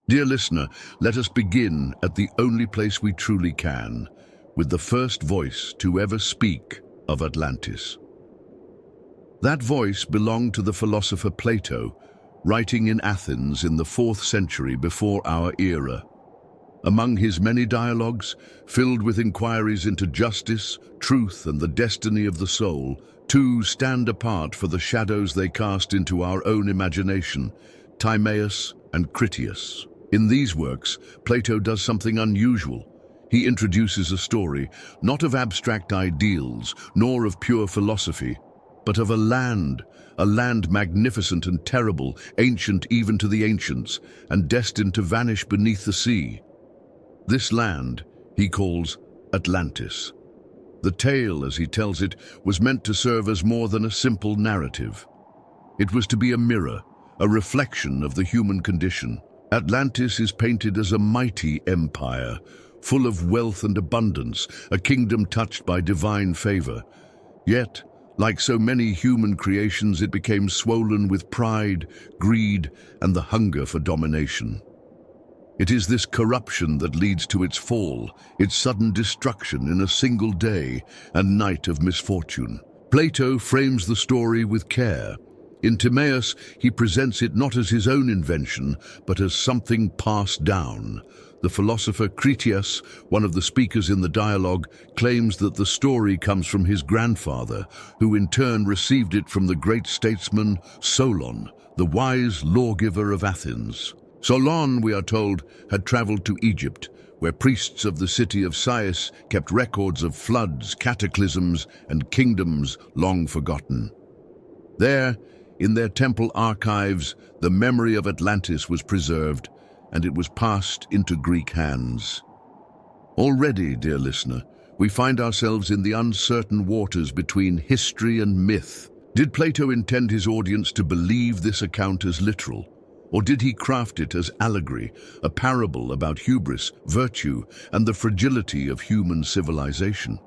Dear listener, let us begin at the only place we truly can, with the first voice to ever speak of Atlantis. That voice belonged to the philosopher Plato, writing in Athens in the 4th century before our era. Among his many dialogues, filled with inquiries into justice, truth, and the destiny of the soul, two stand apart for the shadows they cast into our own imagination: Timaeus and Critias. In these works, Plato does something unusual. He introduces a story, not of abstract ideals, nor of pure philosophy, but of a land magnificent and terrible, ancient even to the ancients, and destined to vanish beneath the sea. This land he calls Atlantis. The tale, as he tells it, was meant to serve as more than a simple narrative. It was to be a mirror, a reflection of the human condition. Atlantis is painted as a mighty empire, full of wealth and abundance, a kingdom touched by divine favor. Yet, like so many human creations, it became swollen with pride, greed, and the hunger for domination. It is this corruption that leads to its fall, its sudden destruction in a single day and night of misfortune. Plato frames the story with care. In Timaeus, he presents it not as his own invention, but as something passed down. The philosopher Critias, one of the speakers in the dialogue, claims that the story comes from his grandfather, who in turn received it from the great statesman Solon, the wise lawgiver of Athens. Solon, we are told, had traveled to Egypt, where priests of the city of Sais kept records of floods, cataclysms, and kingdoms long forgotten. There, in their temple archives, the memory of Atlantis was preserved, and it was passed into Greek hands. Already, dear listener, we find ourselves in the uncertain waters between history and myth. Did Plato intend his audience to believe this account as literal? Or did he craft it as allegory, a parable about hubris, virtue, and the fragility of human civilization?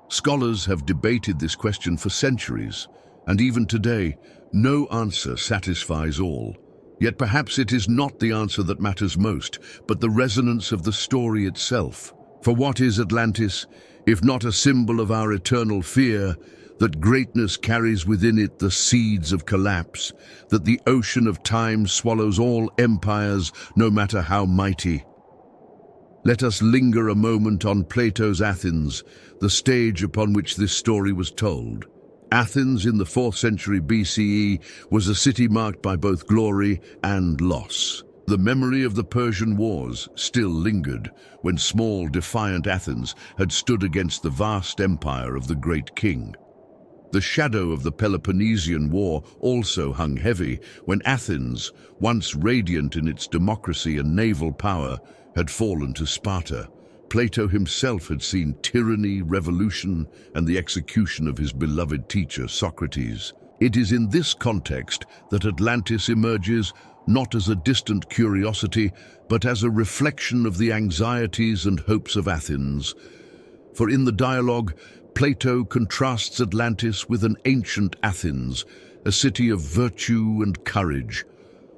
Scholars have debated this question for centuries, and even today, no answer satisfies all. Yet perhaps it is not the answer that matters most, but the resonance of the story itself. For what is Atlantis, if not a symbol of our eternal fear, that greatness carries within it the seeds of collapse, that the ocean of time swallows all empires, no matter how mighty? Let us linger a moment on Plato's Athens, the stage upon which this story was told. Athens in the 4th century BCE was a city marked by both glory and loss. The memory of the Persian Wars still lingered when small, defiant Athens had stood against the vast empire of the great king. The shadow of the Peloponnesian War also hung heavy when Athens, once radiant in its democracy and naval power, had fallen to Sparta. Plato himself had seen tyranny, revolution, and the execution of his beloved teacher, Socrates. It is in this context that Atlantis emerges, not as a distant curiosity, but as a reflection of the anxieties and hopes of Athens. For in the dialogue, Plato contrasts Atlantis with an ancient Athens, a city of virtue and courage.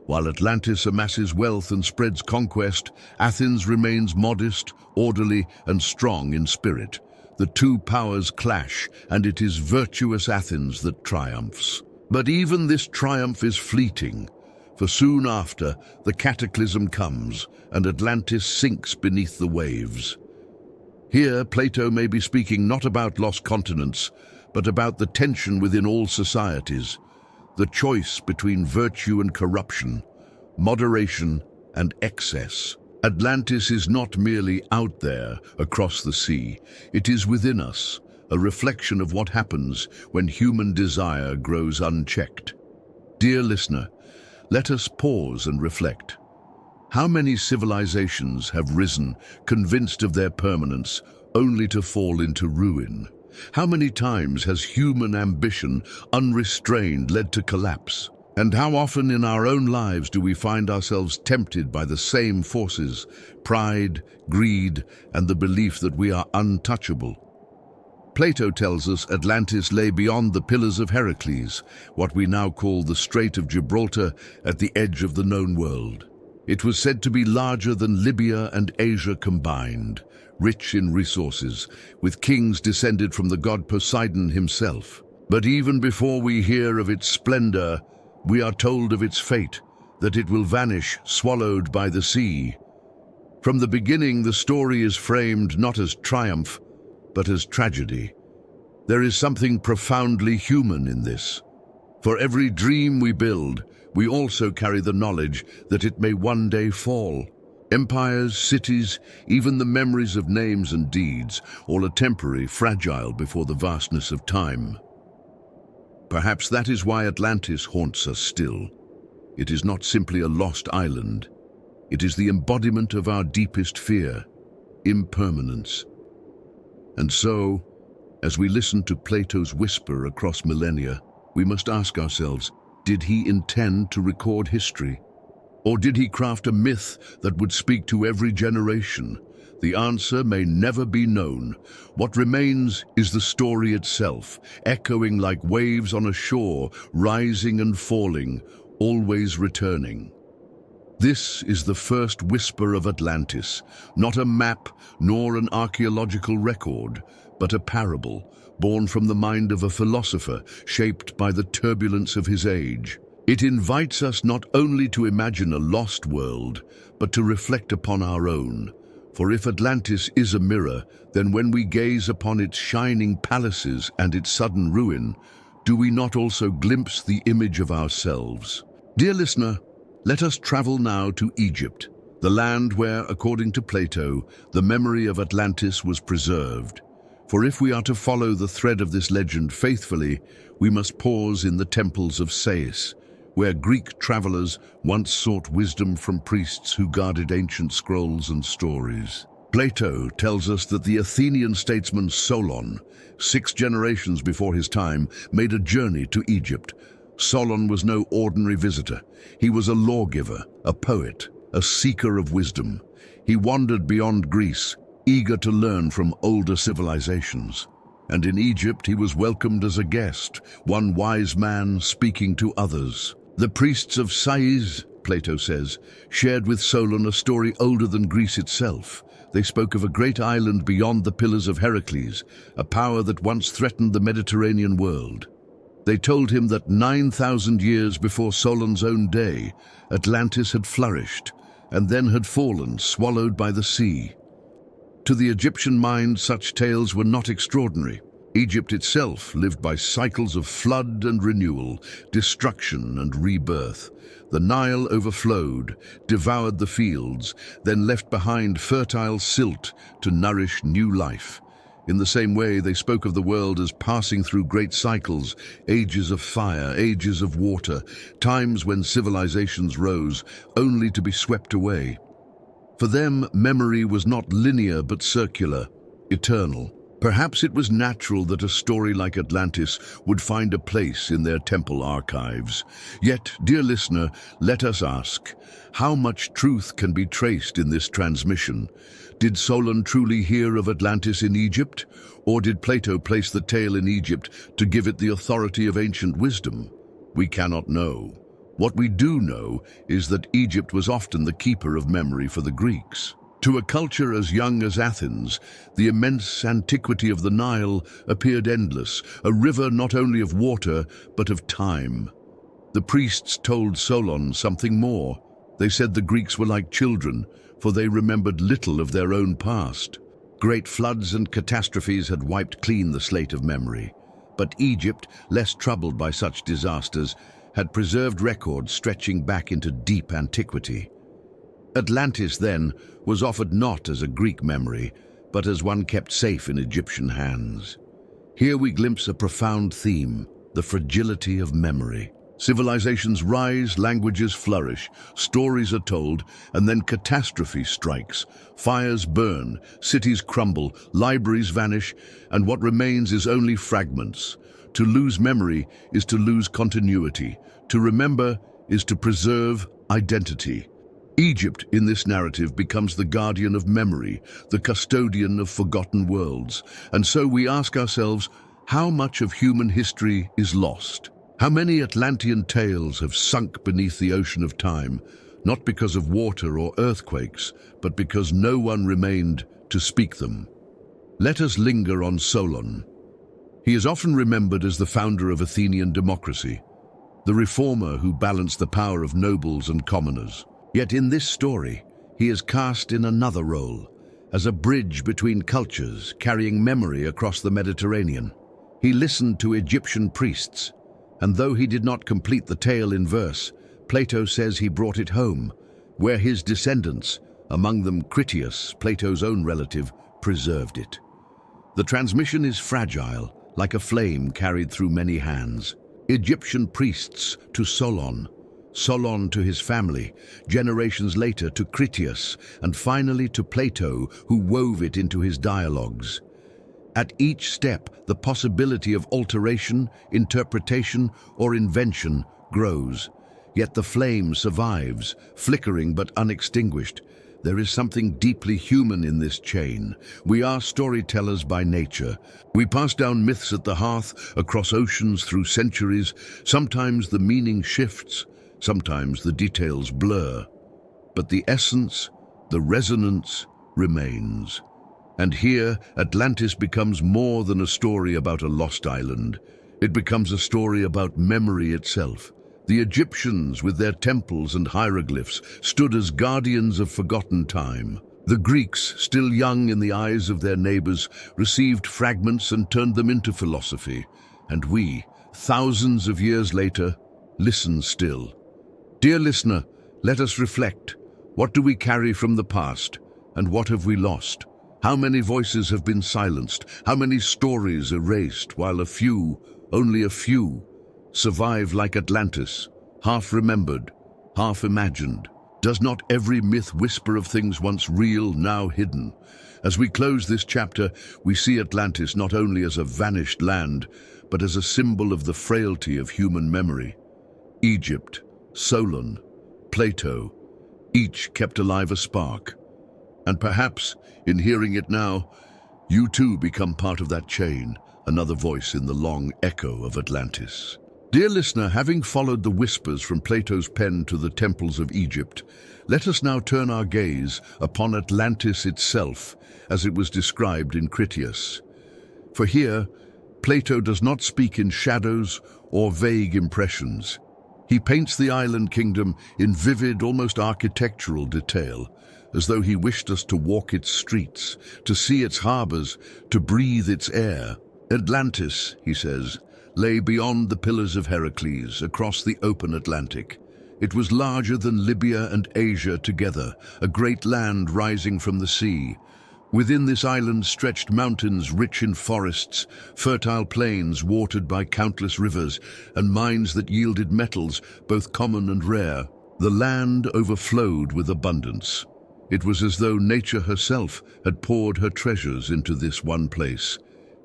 While Atlantis amasses wealth and spreads conquest, Athens remains modest, orderly, and strong in spirit. The two powers clash, and it is virtuous Athens that triumphs. But even this triumph is fleeting, for soon after, the cataclysm comes, and Atlantis sinks beneath the waves. Here, Plato may be speaking not about lost continents, but about the tension within all societies, the choice between virtue and corruption, moderation and excess. Atlantis is not merely out there, across the sea. It is within us, a reflection of what happens when human desire grows unchecked. Dear listener, let us pause and reflect. How many civilizations have risen, convinced of their permanence, only to fall into ruin? How many times has human ambition, unrestrained, led to collapse? And how often in our own lives do we find ourselves tempted by the same forces: pride, greed, and the belief that we are untouchable? Plato tells us Atlantis lay beyond the Pillars of Heracles, what we now call the Strait of Gibraltar, at the edge of the known world. It was said to be larger than Libya and Asia combined, rich in resources, with kings descended from the god Poseidon himself. But even before we hear of its splendor, we are told of its fate, that it will vanish, swallowed by the sea. From the beginning, the story is framed not as triumph, but as tragedy. There is something profoundly human in this. For every dream we build, we also carry the knowledge that it may one day fall. Empires, cities, even the memories of names and deeds, all are temporary, fragile before the vastness of time. Perhaps that is why Atlantis haunts us still. It is not simply a lost island. It is the embodiment of our deepest fear, impermanence. And so, as we listen to Plato's whisper across millennia, we must ask ourselves, did he intend to record history? Or did he craft a myth that would speak to every generation? The answer may never be known. What remains is the story itself, echoing like waves on a shore, rising and falling, always returning. This is the first whisper of Atlantis, not a map nor an archaeological record, but a parable, born from the mind of a philosopher, shaped by the turbulence of his age. It invites us not only to imagine a lost world, but to reflect upon our own. For if Atlantis is a mirror, then when we gaze upon its shining palaces and its sudden ruin, do we not also glimpse the image of ourselves? Dear listener, let us travel now to Egypt, the land where, according to Plato, the memory of Atlantis was preserved. For if we are to follow the thread of this legend faithfully, we must pause in the temples of Sais, where Greek travelers once sought wisdom from priests who guarded ancient scrolls and stories. Plato tells us that the Athenian statesman Solon, 6 generations before his time, made a journey to Egypt. Solon was no ordinary visitor. He was a lawgiver, a poet, a seeker of wisdom. He wandered beyond Greece, eager to learn from older civilizations. And in Egypt he was welcomed as a guest, one wise man speaking to others. The priests of Sais, Plato says, shared with Solon a story older than Greece itself. They spoke of a great island beyond the Pillars of Heracles, a power that once threatened the Mediterranean world. They told him that 9,000 years before Solon's own day, Atlantis had flourished, and then had fallen, swallowed by the sea. To the Egyptian mind, such tales were not extraordinary. Egypt itself lived by cycles of flood and renewal, destruction and rebirth. The Nile overflowed, devoured the fields, then left behind fertile silt to nourish new life. In the same way, they spoke of the world as passing through great cycles, ages of fire, ages of water, times when civilizations rose, only to be swept away. For them, memory was not linear but circular, eternal. Perhaps it was natural that a story like Atlantis would find a place in their temple archives. Yet, dear listener, let us ask, how much truth can be traced in this transmission? Did Solon truly hear of Atlantis in Egypt? Or did Plato place the tale in Egypt to give it the authority of ancient wisdom? We cannot know. What we do know is that Egypt was often the keeper of memory for the Greeks. To a culture as young as Athens, the immense antiquity of the Nile appeared endless, a river not only of water, but of time. The priests told Solon something more. They said the Greeks were like children, for they remembered little of their own past. Great floods and catastrophes had wiped clean the slate of memory. But Egypt, less troubled by such disasters, had preserved records stretching back into deep antiquity. Atlantis, then, was offered not as a Greek memory, but as one kept safe in Egyptian hands. Here we glimpse a profound theme, the fragility of memory. Civilizations rise, languages flourish, stories are told, and then catastrophe strikes. Fires burn, cities crumble, libraries vanish, and what remains is only fragments. To lose memory is to lose continuity. To remember is to preserve identity. Egypt, in this narrative, becomes the guardian of memory, the custodian of forgotten worlds. And so we ask ourselves, how much of human history is lost? How many Atlantean tales have sunk beneath the ocean of time, not because of water or earthquakes, but because no one remained to speak them. Let us linger on Solon. He is often remembered as the founder of Athenian democracy, the reformer who balanced the power of nobles and commoners. Yet in this story, he is cast in another role, as a bridge between cultures, carrying memory across the Mediterranean. He listened to Egyptian priests, and though he did not complete the tale in verse, Plato says he brought it home, where his descendants, among them Critias, Plato's own relative, preserved it. The transmission is fragile, like a flame carried through many hands. Egyptian priests to Solon, Solon to his family, generations later to Critias, and finally to Plato, who wove it into his dialogues. At each step, the possibility of alteration, interpretation, or invention grows. Yet the flame survives, flickering but unextinguished. There is something deeply human in this chain. We are storytellers by nature. We pass down myths at the hearth, across oceans, through centuries. Sometimes the meaning shifts, sometimes the details blur. But the essence, the resonance, remains. And here, Atlantis becomes more than a story about a lost island. It becomes a story about memory itself. The Egyptians, with their temples and hieroglyphs, stood as guardians of forgotten time. The Greeks, still young in the eyes of their neighbors, received fragments and turned them into philosophy. And we, thousands of years later, listen still. Dear listener, let us reflect. What do we carry from the past, and what have we lost? How many voices have been silenced? How many stories erased, while a few, only a few, survive like Atlantis, half remembered, half imagined? Does not every myth whisper of things once real, now hidden? As we close this chapter, we see Atlantis not only as a vanished land, but as a symbol of the frailty of human memory. Egypt, Solon, Plato, each kept alive a spark. And perhaps, in hearing it now, you too become part of that chain, another voice in the long echo of Atlantis. Dear listener, having followed the whispers from Plato's pen to the temples of Egypt, let us now turn our gaze upon Atlantis itself, as it was described in Critias. For here, Plato does not speak in shadows or vague impressions. He paints the island kingdom in vivid, almost architectural detail, as though he wished us to walk its streets, to see its harbors, to breathe its air. Atlantis, he says, lay beyond the Pillars of Heracles, across the open Atlantic. It was larger than Libya and Asia together, a great land rising from the sea. Within this island stretched mountains rich in forests, fertile plains watered by countless rivers, and mines that yielded metals, both common and rare. The land overflowed with abundance. It was as though nature herself had poured her treasures into this one place,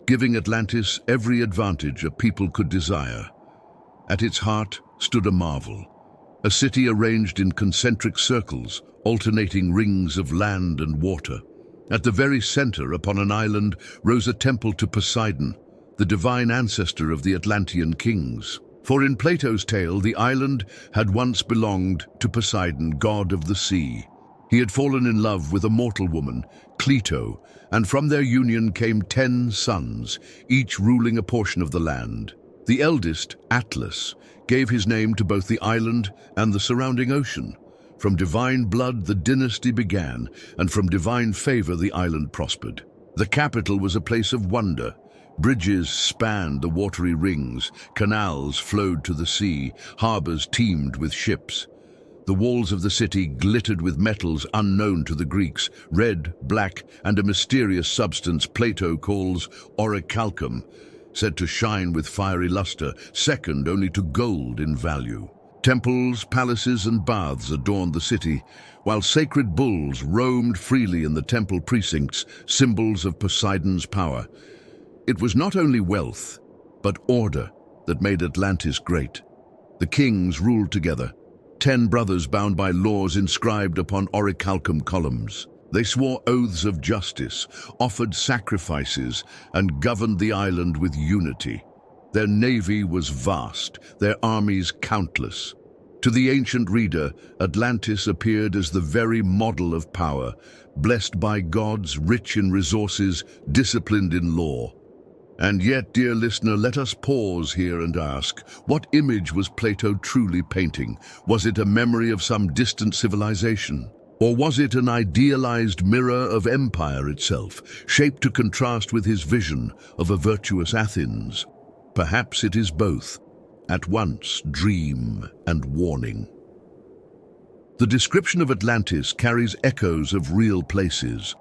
giving Atlantis every advantage a people could desire. At its heart stood a marvel, a city arranged in concentric circles, alternating rings of land and water. At the very center, upon an island, rose a temple to Poseidon, the divine ancestor of the Atlantean kings. For in Plato's tale, the island had once belonged to Poseidon, god of the sea. He had fallen in love with a mortal woman, Clito, and from their union came 10 sons, each ruling a portion of the land. The eldest, Atlas, gave his name to both the island and the surrounding ocean. From divine blood the dynasty began, and from divine favor the island prospered. The capital was a place of wonder. Bridges spanned the watery rings, canals flowed to the sea, harbors teemed with ships. The walls of the city glittered with metals unknown to the Greeks, red, black, and a mysterious substance Plato calls orichalcum, said to shine with fiery luster, second only to gold in value. Temples, palaces, and baths adorned the city, while sacred bulls roamed freely in the temple precincts, symbols of Poseidon's power. It was not only wealth, but order that made Atlantis great. The kings ruled together, 10 brothers bound by laws inscribed upon orichalcum columns. They swore oaths of justice, offered sacrifices, and governed the island with unity. Their navy was vast, their armies countless. To the ancient reader, Atlantis appeared as the very model of power, blessed by gods, rich in resources, disciplined in law. And yet, dear listener, let us pause here and ask, what image was Plato truly painting? Was it a memory of some distant civilization? Or was it an idealized mirror of empire itself, shaped to contrast with his vision of a virtuous Athens? Perhaps it is both, at once dream and warning. The description of Atlantis carries echoes of real places.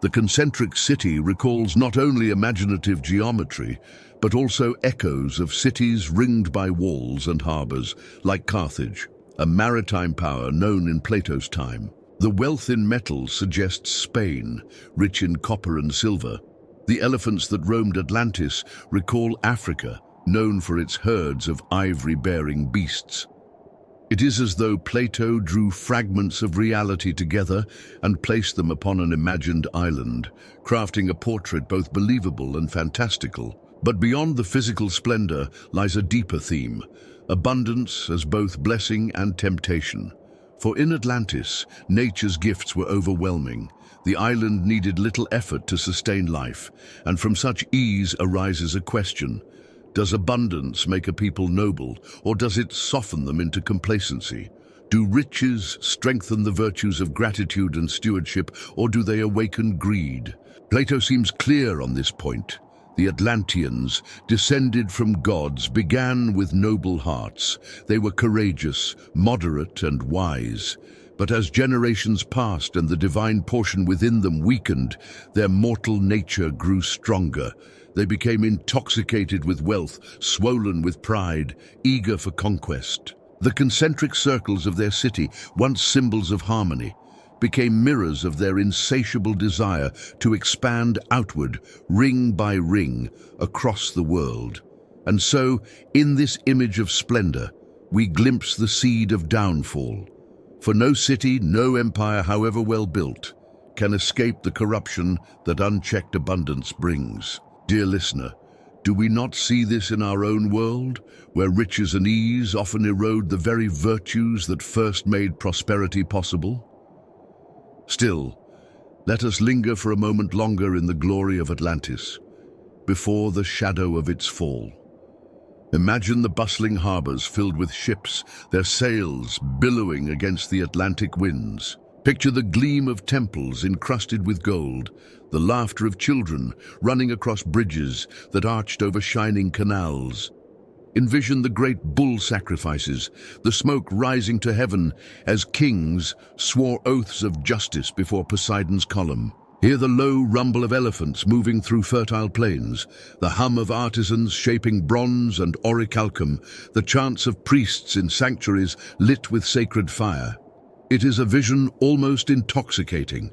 The concentric city recalls not only imaginative geometry, but also echoes of cities ringed by walls and harbors, like Carthage, a maritime power known in Plato's time. The wealth in metals suggests Spain, rich in copper and silver. The elephants that roamed Atlantis recall Africa, known for its herds of ivory-bearing beasts. It is as though Plato drew fragments of reality together and placed them upon an imagined island, crafting a portrait both believable and fantastical. But beyond the physical splendor lies a deeper theme, abundance as both blessing and temptation. For in Atlantis, nature's gifts were overwhelming. The island needed little effort to sustain life, and from such ease arises a question. Does abundance make a people noble, or does it soften them into complacency? Do riches strengthen the virtues of gratitude and stewardship, or do they awaken greed? Plato seems clear on this point. The Atlanteans, descended from gods, began with noble hearts. They were courageous, moderate, and wise. But as generations passed and the divine portion within them weakened, their mortal nature grew stronger. They became intoxicated with wealth, swollen with pride, eager for conquest. The concentric circles of their city, once symbols of harmony, became mirrors of their insatiable desire to expand outward, ring by ring, across the world. And so, in this image of splendor, we glimpse the seed of downfall. For no city, no empire, however well built, can escape the corruption that unchecked abundance brings. Dear listener, do we not see this in our own world, where riches and ease often erode the very virtues that first made prosperity possible? Still, let us linger for a moment longer in the glory of Atlantis, before the shadow of its fall. Imagine the bustling harbors filled with ships, their sails billowing against the Atlantic winds. Picture the gleam of temples encrusted with gold, the laughter of children running across bridges that arched over shining canals. Envision the great bull sacrifices, the smoke rising to heaven as kings swore oaths of justice before Poseidon's column. Hear the low rumble of elephants moving through fertile plains, the hum of artisans shaping bronze and orichalcum, the chants of priests in sanctuaries lit with sacred fire. It is a vision almost intoxicating,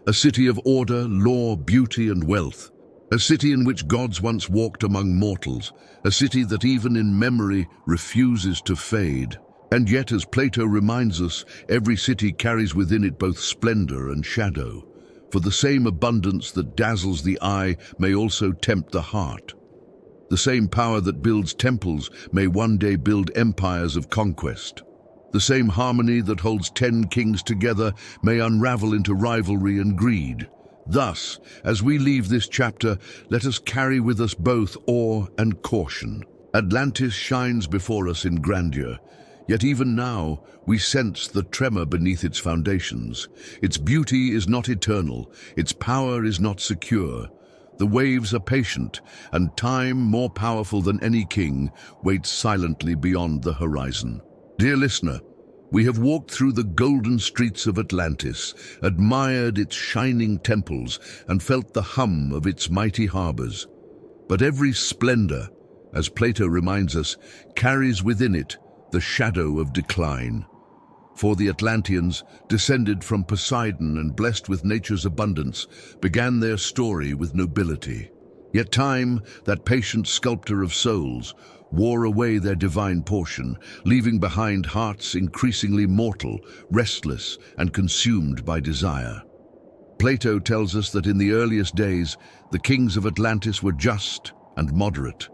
a city of order, law, beauty, and wealth. A city in which gods once walked among mortals, a city that even in memory refuses to fade. And yet, as Plato reminds us, every city carries within it both splendor and shadow. For the same abundance that dazzles the eye may also tempt the heart. The same power that builds temples may one day build empires of conquest. The same harmony that holds 10 kings together may unravel into rivalry and greed. Thus, as we leave this chapter, let us carry with us both awe and caution. Atlantis shines before us in grandeur, yet even now we sense the tremor beneath its foundations. Its beauty is not eternal, its power is not secure. The waves are patient, and time, more powerful than any king, waits silently beyond the horizon. Dear listener, we have walked through the golden streets of Atlantis, admired its shining temples, and felt the hum of its mighty harbors. But every splendor, as Plato reminds us, carries within it the shadow of decline. For the Atlanteans, descended from Poseidon and blessed with nature's abundance, began their story with nobility. Yet time, that patient sculptor of souls, wore away their divine portion, leaving behind hearts increasingly mortal, restless, and consumed by desire. Plato tells us that in the earliest days, the kings of Atlantis were just and moderate.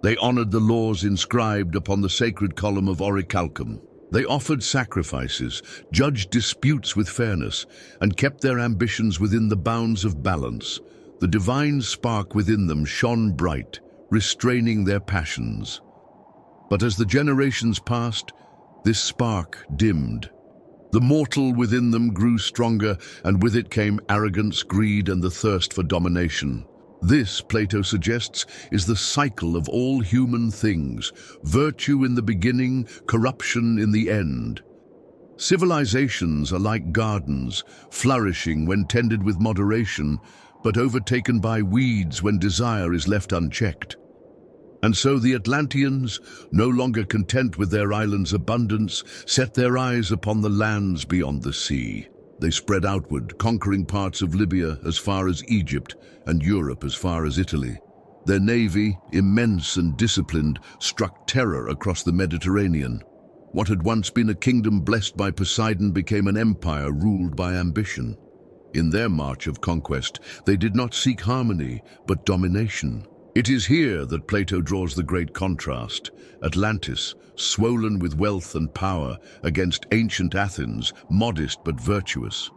They honored the laws inscribed upon the sacred column of orichalcum. They offered sacrifices, judged disputes with fairness, and kept their ambitions within the bounds of balance. The divine spark within them shone bright, restraining their passions. But as the generations passed, this spark dimmed. The mortal within them grew stronger, and with it came arrogance, greed, and the thirst for domination. This, Plato suggests, is the cycle of all human things: virtue in the beginning, corruption in the end. Civilizations are like gardens, flourishing when tended with moderation, but overtaken by weeds when desire is left unchecked. And so the Atlanteans, no longer content with their island's abundance, set their eyes upon the lands beyond the sea. They spread outward, conquering parts of Libya as far as Egypt and Europe as far as Italy. Their navy, immense and disciplined, struck terror across the Mediterranean. What had once been a kingdom blessed by Poseidon became an empire ruled by ambition. In their march of conquest, they did not seek harmony, but domination. It is here that Plato draws the great contrast: Atlantis, swollen with wealth and power, against ancient Athens, modest but virtuous.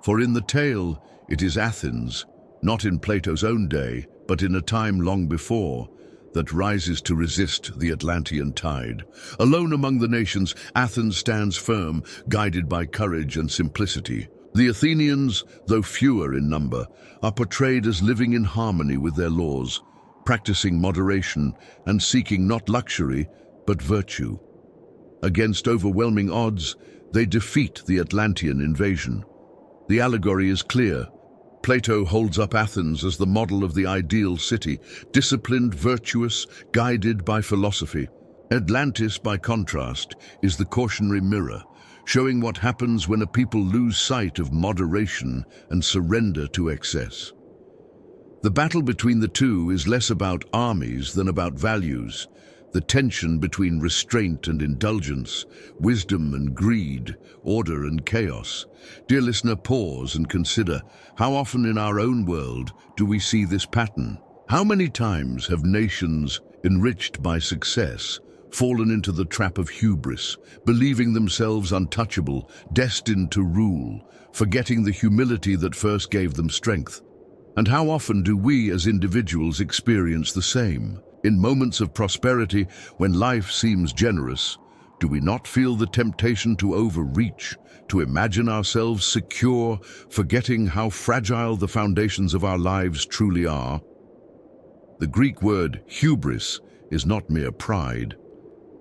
For in the tale, it is Athens, not in Plato's own day, but in a time long before, that rises to resist the Atlantean tide. Alone among the nations, Athens stands firm, guided by courage and simplicity. The Athenians, though fewer in number, are portrayed as living in harmony with their laws, practicing moderation and seeking not luxury, but virtue. Against overwhelming odds, they defeat the Atlantean invasion. The allegory is clear. Plato holds up Athens as the model of the ideal city, disciplined, virtuous, guided by philosophy. Atlantis, by contrast, is the cautionary mirror, showing what happens when a people lose sight of moderation and surrender to excess. The battle between the two is less about armies than about values, the tension between restraint and indulgence, wisdom and greed, order and chaos. Dear listener, pause and consider, how often in our own world do we see this pattern? How many times have nations, enriched by success, fallen into the trap of hubris, believing themselves untouchable, destined to rule, forgetting the humility that first gave them strength? And how often do we as individuals experience the same? In moments of prosperity, when life seems generous, do we not feel the temptation to overreach, to imagine ourselves secure, forgetting how fragile the foundations of our lives truly are? The Greek word hubris is not mere pride.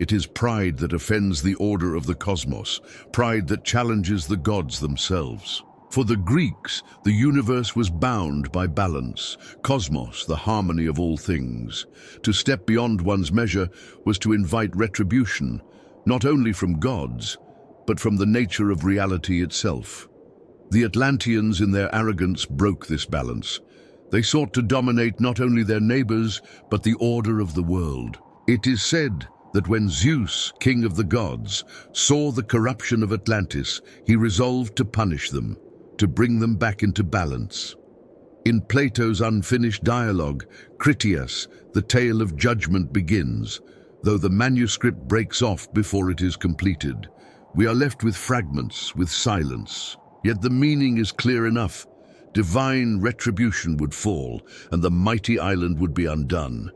It is pride that offends the order of the cosmos, pride that challenges the gods themselves. For the Greeks, the universe was bound by balance, cosmos, the harmony of all things. To step beyond one's measure was to invite retribution, not only from gods, but from the nature of reality itself. The Atlanteans, in their arrogance, broke this balance. They sought to dominate not only their neighbors, but the order of the world. It is said that when Zeus, king of the gods, saw the corruption of Atlantis, he resolved to punish them, to bring them back into balance. In Plato's unfinished dialogue, Critias, the tale of judgment begins, though the manuscript breaks off before it is completed. We are left with fragments, with silence. Yet the meaning is clear enough. Divine retribution would fall, and the mighty island would be undone.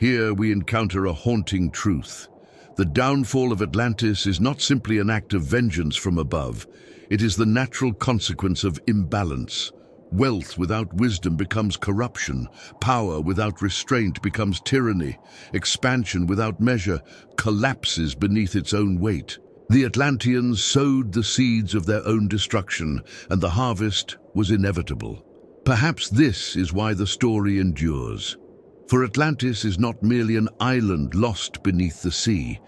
Here we encounter a haunting truth. The downfall of Atlantis is not simply an act of vengeance from above. It is the natural consequence of imbalance. Wealth without wisdom becomes corruption. Power without restraint becomes tyranny. Expansion without measure collapses beneath its own weight. The Atlanteans sowed the seeds of their own destruction, and the harvest was inevitable. Perhaps this is why the story endures. For Atlantis is not merely an island lost beneath the sea.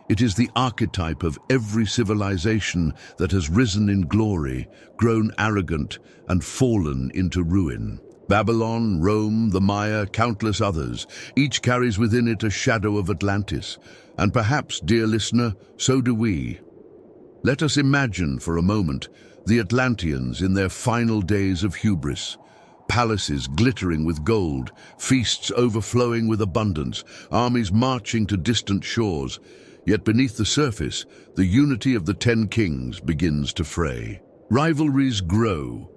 It is the archetype of every civilization that has risen in glory, grown arrogant, and fallen into ruin. Babylon, Rome, the Maya, countless others, each carries within it a shadow of Atlantis. And perhaps, dear listener, so do we. Let us imagine for a moment the Atlanteans in their final days of hubris. Palaces glittering with gold, feasts overflowing with abundance, armies marching to distant shores. Yet beneath the surface, the unity of the 10 kings begins to fray. Rivalries grow.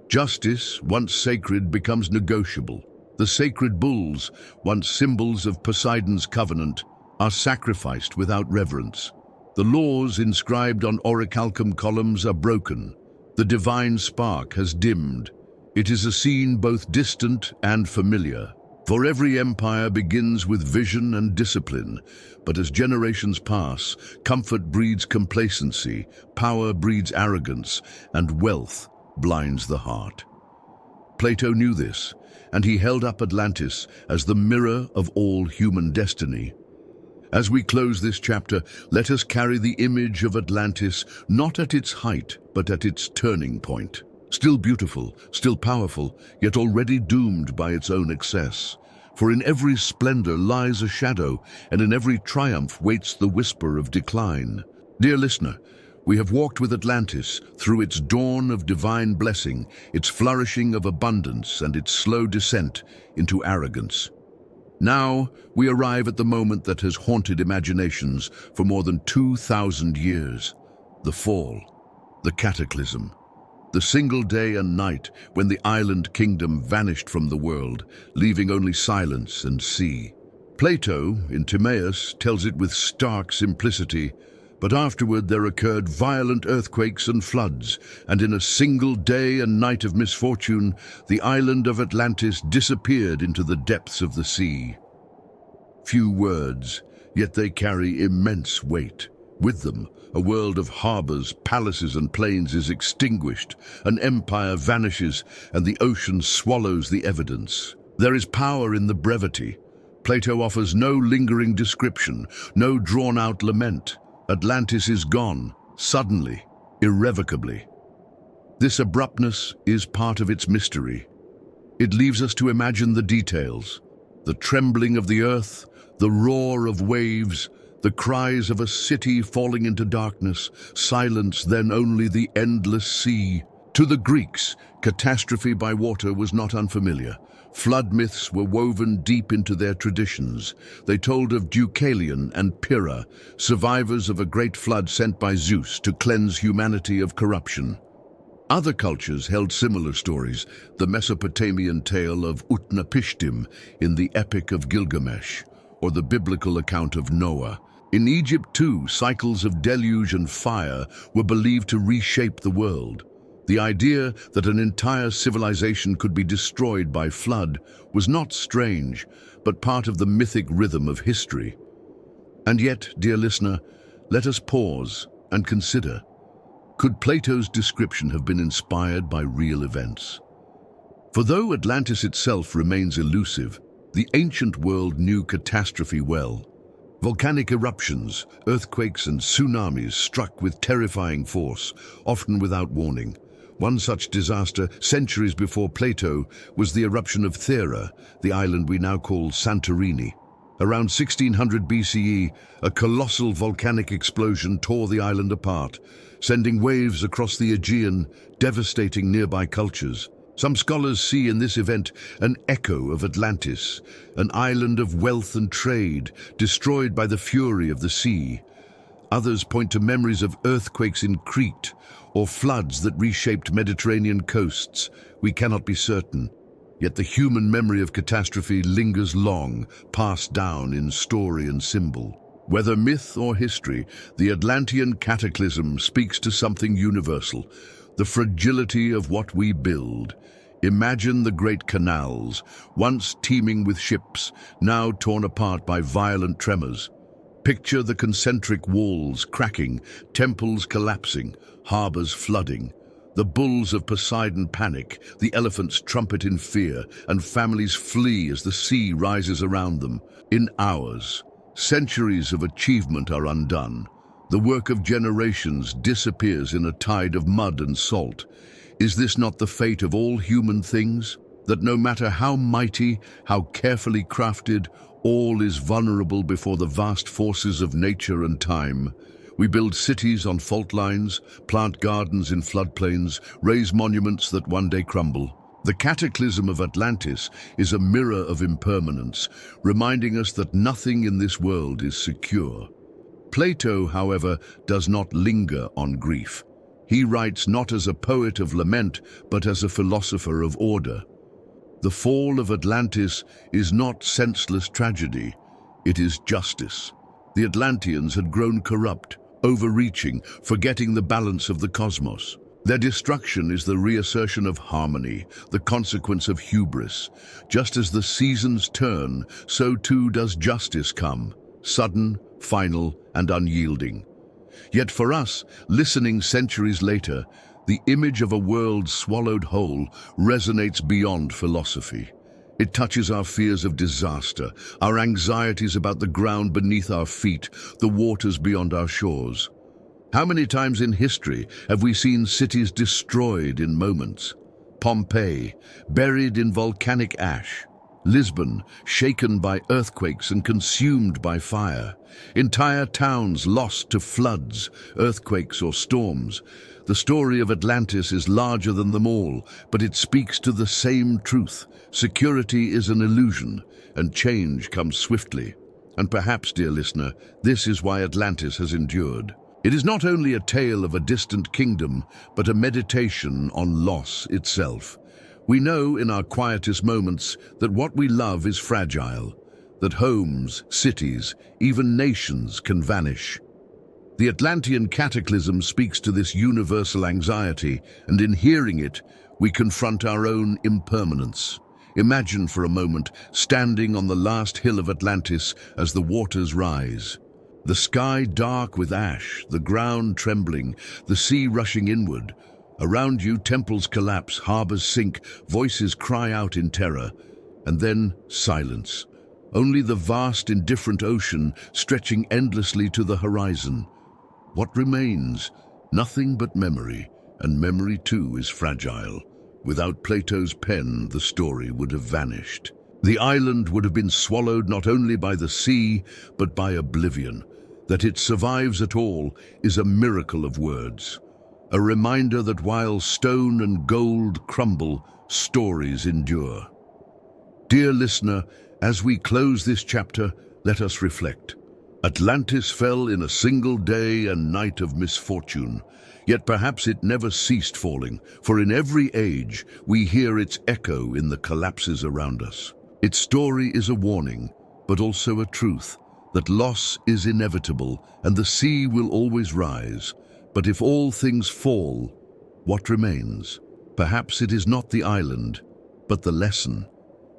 Justice, once sacred, becomes negotiable. The sacred bulls, once symbols of Poseidon's covenant, are sacrificed without reverence. The laws inscribed on orichalcum columns are broken. The divine spark has dimmed. It is a scene both distant and familiar. For every empire begins with vision and discipline, but as generations pass, comfort breeds complacency, power breeds arrogance, and wealth blinds the heart. Plato knew this, and he held up Atlantis as the mirror of all human destiny. As we close this chapter, let us carry the image of Atlantis not at its height, but at its turning point. Still beautiful, still powerful, yet already doomed by its own excess. For in every splendor lies a shadow, and in every triumph waits the whisper of decline. Dear listener, we have walked with Atlantis through its dawn of divine blessing, its flourishing of abundance, and its slow descent into arrogance. Now we arrive at the moment that has haunted imaginations for more than 2,000 years. The fall, the cataclysm. The single day and night when the island kingdom vanished from the world, leaving only silence and sea. Plato, in Timaeus, tells it with stark simplicity, but afterward there occurred violent earthquakes and floods, and in a single day and night of misfortune, the island of Atlantis disappeared into the depths of the sea. Few words, yet they carry immense weight. With them, a world of harbors, palaces, and plains is extinguished, an empire vanishes, and the ocean swallows the evidence. There is power in the brevity. Plato offers no lingering description, no drawn-out lament. Atlantis is gone, suddenly, irrevocably. This abruptness is part of its mystery. It leaves us to imagine the details, the trembling of the earth, the roar of waves, the cries of a city falling into darkness, silence, then only the endless sea. To the Greeks, catastrophe by water was not unfamiliar. Flood myths were woven deep into their traditions. They told of Deucalion and Pyrrha, survivors of a great flood sent by Zeus to cleanse humanity of corruption. Other cultures held similar stories, the Mesopotamian tale of Utnapishtim in the Epic of Gilgamesh, or the biblical account of Noah. In Egypt, too, cycles of deluge and fire were believed to reshape the world. The idea that an entire civilization could be destroyed by flood was not strange, but part of the mythic rhythm of history. And yet, dear listener, let us pause and consider, could Plato's description have been inspired by real events? For though Atlantis itself remains elusive, the ancient world knew catastrophe well. Volcanic eruptions, earthquakes and tsunamis struck with terrifying force, often without warning. One such disaster, centuries before Plato, was the eruption of Thera, the island we now call Santorini. Around 1600 BCE, a colossal volcanic explosion tore the island apart, sending waves across the Aegean, devastating nearby cultures. Some scholars see in this event an echo of Atlantis, an island of wealth and trade, destroyed by the fury of the sea. Others point to memories of earthquakes in Crete or floods that reshaped Mediterranean coasts. We cannot be certain, yet the human memory of catastrophe lingers long, passed down in story and symbol. Whether myth or history, the Atlantean cataclysm speaks to something universal, the fragility of what we build. Imagine the great canals, once teeming with ships, now torn apart by violent tremors. Picture the concentric walls cracking, temples collapsing, harbors flooding. The bulls of Poseidon panic, the elephants trumpet in fear, and families flee as the sea rises around them. In hours, centuries of achievement are undone. The work of generations disappears in a tide of mud and salt. Is this not the fate of all human things? That no matter how mighty, how carefully crafted, all is vulnerable before the vast forces of nature and time. We build cities on fault lines, plant gardens in floodplains, raise monuments that one day crumble. The cataclysm of Atlantis is a mirror of impermanence, reminding us that nothing in this world is secure. Plato, however, does not linger on grief. He writes not as a poet of lament, but as a philosopher of order. The fall of Atlantis is not senseless tragedy, it is justice. The Atlanteans had grown corrupt, overreaching, forgetting the balance of the cosmos. Their destruction is the reassertion of harmony, the consequence of hubris. Just as the seasons turn, so too does justice come, sudden, final, and unyielding. Yet for us, listening centuries later, the image of a world swallowed whole resonates beyond philosophy. It touches our fears of disaster, our anxieties about the ground beneath our feet, the waters beyond our shores. How many times in history have we seen cities destroyed in moments? Pompeii, buried in volcanic ash. Lisbon, shaken by earthquakes and consumed by fire. Entire towns lost to floods, earthquakes or storms. The story of Atlantis is larger than them all, but it speaks to the same truth. Security is an illusion, and change comes swiftly. And perhaps, dear listener, this is why Atlantis has endured. It is not only a tale of a distant kingdom, but a meditation on loss itself. We know in our quietest moments that what we love is fragile, that homes, cities, even nations can vanish. The Atlantean cataclysm speaks to this universal anxiety, and in hearing it, we confront our own impermanence. Imagine for a moment standing on the last hill of Atlantis as the waters rise. The sky dark with ash, the ground trembling, the sea rushing inward. Around you, temples collapse, harbors sink, voices cry out in terror. And then silence. Only the vast, indifferent ocean stretching endlessly to the horizon. What remains? Nothing but memory, and memory too is fragile. Without Plato's pen, the story would have vanished. The island would have been swallowed not only by the sea, but by oblivion. That it survives at all is a miracle of words. A reminder that while stone and gold crumble, stories endure. Dear listener, as we close this chapter, let us reflect. Atlantis fell in a single day and night of misfortune, yet perhaps it never ceased falling, for in every age we hear its echo in the collapses around us. Its story is a warning, but also a truth, that loss is inevitable and the sea will always rise. But if all things fall, what remains? Perhaps it is not the island, but the lesson.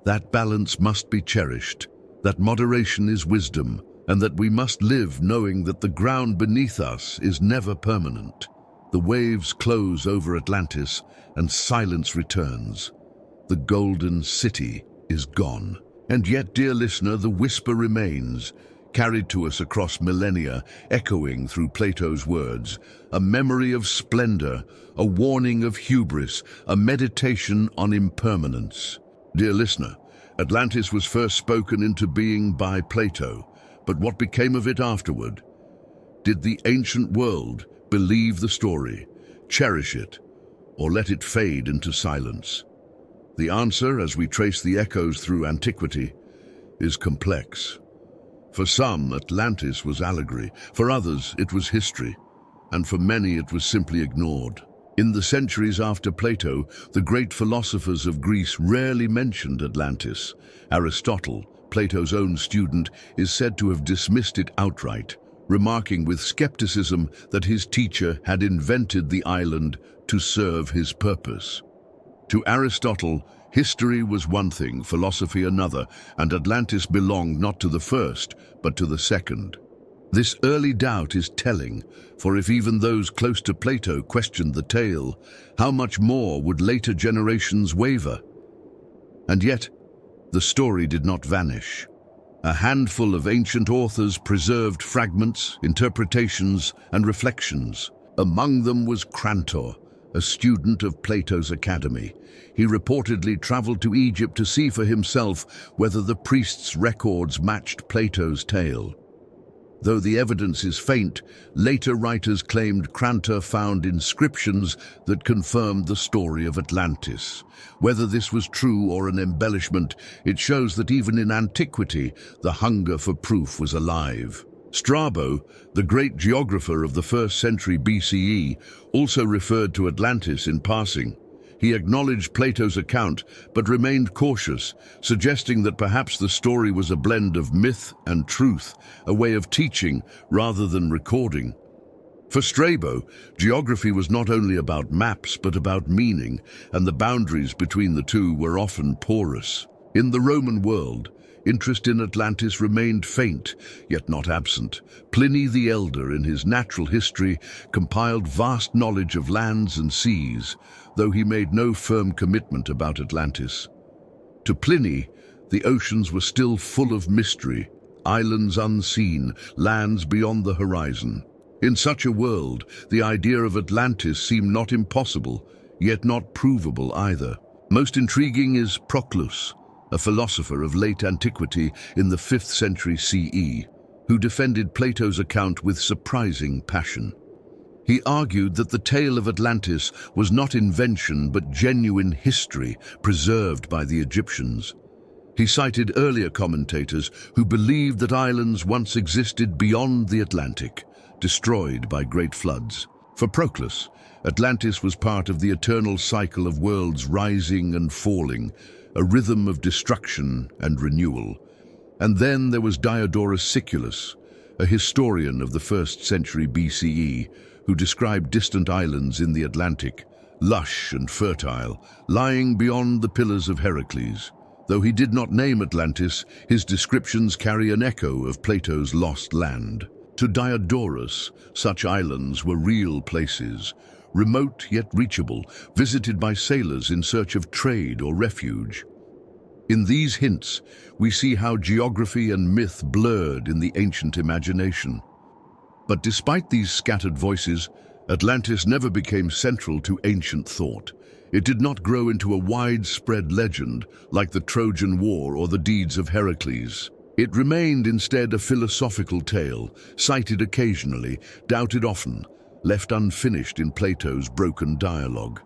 That balance must be cherished, that moderation is wisdom, and that we must live knowing that the ground beneath us is never permanent. The waves close over Atlantis and silence returns. The golden city is gone. And yet, dear listener, the whisper remains, carried to us across millennia, echoing through Plato's words, a memory of splendor, a warning of hubris, a meditation on impermanence. Dear listener, Atlantis was first spoken into being by Plato, but what became of it afterward? Did the ancient world believe the story, cherish it, or let it fade into silence? The answer, as we trace the echoes through antiquity, is complex. For some, Atlantis was allegory, for others it was history, and for many it was simply ignored. In the centuries after Plato, the great philosophers of Greece rarely mentioned Atlantis. Aristotle, Plato's own student, is said to have dismissed it outright, remarking with skepticism that his teacher had invented the island to serve his purpose. To Aristotle, history was one thing, philosophy another, and Atlantis belonged not to the first, but to the second. This early doubt is telling, for if even those close to Plato questioned the tale, how much more would later generations waver? And yet, the story did not vanish. A handful of ancient authors preserved fragments, interpretations, and reflections. Among them was Crantor, a student of Plato's academy. He reportedly traveled to Egypt to see for himself whether the priests' records matched Plato's tale. Though the evidence is faint, later writers claimed Crantor found inscriptions that confirmed the story of Atlantis. Whether this was true or an embellishment, it shows that even in antiquity, the hunger for proof was alive. Strabo, the great geographer of the 1st century BCE, also referred to Atlantis in passing. He acknowledged Plato's account, but remained cautious, suggesting that perhaps the story was a blend of myth and truth, a way of teaching rather than recording. For Strabo, geography was not only about maps but about meaning, and the boundaries between the two were often porous. In the Roman world, interest in Atlantis remained faint, yet not absent. Pliny the Elder, in his Natural History, compiled vast knowledge of lands and seas, though he made no firm commitment about Atlantis. To Pliny, the oceans were still full of mystery, islands unseen, lands beyond the horizon. In such a world, the idea of Atlantis seemed not impossible, yet not provable either. Most intriguing is Proclus, a philosopher of late antiquity in the 5th century CE, who defended Plato's account with surprising passion. He argued that the tale of Atlantis was not invention but genuine history preserved by the Egyptians. He cited earlier commentators who believed that islands once existed beyond the Atlantic, destroyed by great floods. For Proclus, Atlantis was part of the eternal cycle of worlds rising and falling, a rhythm of destruction and renewal. And then there was Diodorus Siculus, a historian of the 1st century BCE, who described distant islands in the Atlantic, lush and fertile, lying beyond the Pillars of Heracles. Though he did not name Atlantis, his descriptions carry an echo of Plato's lost land. To Diodorus, such islands were real places, remote yet reachable, visited by sailors in search of trade or refuge. In these hints, we see how geography and myth blurred in the ancient imagination. But despite these scattered voices, Atlantis never became central to ancient thought. It did not grow into a widespread legend like the Trojan War or the deeds of Heracles. It remained instead a philosophical tale, cited occasionally, doubted often, left unfinished in Plato's broken dialogue.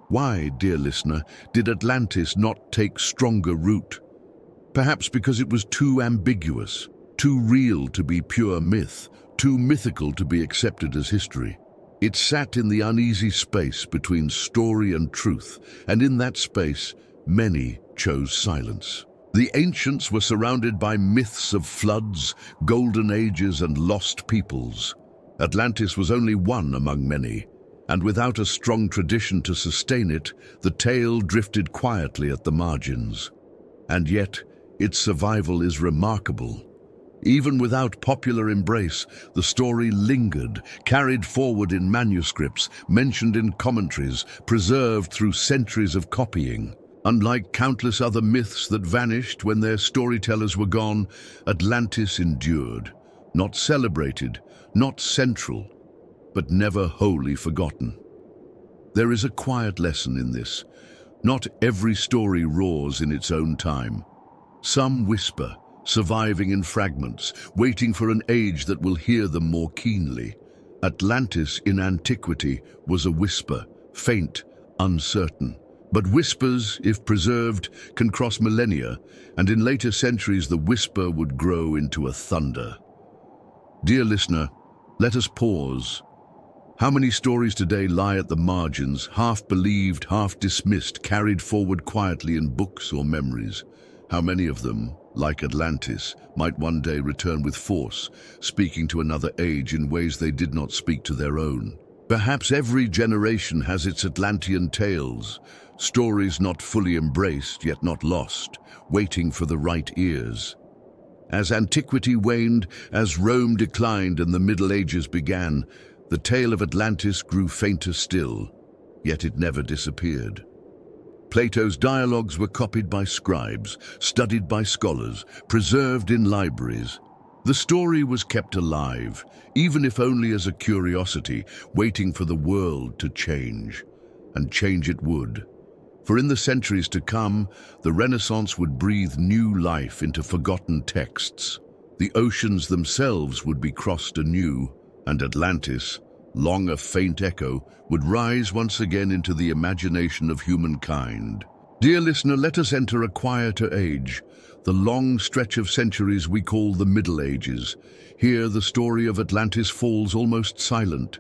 Why, dear listener, did Atlantis not take stronger root? Perhaps because it was too ambiguous, too real to be pure myth, too mythical to be accepted as history. It sat in the uneasy space between story and truth, and in that space, many chose silence. The ancients were surrounded by myths of floods, golden ages, and lost peoples. Atlantis was only one among many, and without a strong tradition to sustain it, the tale drifted quietly at the margins. And yet, its survival is remarkable. Even without popular embrace, the story lingered, carried forward in manuscripts, mentioned in commentaries, preserved through centuries of copying. Unlike countless other myths that vanished when their storytellers were gone, Atlantis endured, not celebrated, not central, but never wholly forgotten. There is a quiet lesson in this. Not every story roars in its own time. Some whisper, surviving in fragments, waiting for an age that will hear them more keenly. Atlantis in antiquity was a whisper, faint, uncertain. But whispers, if preserved, can cross millennia, and in later centuries the whisper would grow into a thunder. Dear listener, let us pause. How many stories today lie at the margins, half believed, half dismissed, carried forward quietly in books or memories? How many of them, like Atlantis, might one day return with force, speaking to another age in ways they did not speak to their own? Perhaps every generation has its Atlantean tales, stories not fully embraced yet not lost, waiting for the right ears. As antiquity waned, as Rome declined and the Middle Ages began, the tale of Atlantis grew fainter still, yet it never disappeared. Plato's dialogues were copied by scribes, studied by scholars, preserved in libraries. The story was kept alive, even if only as a curiosity, waiting for the world to change. And change it would. For in the centuries to come, the Renaissance would breathe new life into forgotten texts. The oceans themselves would be crossed anew, and Atlantis, long a faint echo, would rise once again into the imagination of humankind. Dear listener, let us enter a quieter age, the long stretch of centuries we call the Middle Ages. Here the story of Atlantis falls almost silent,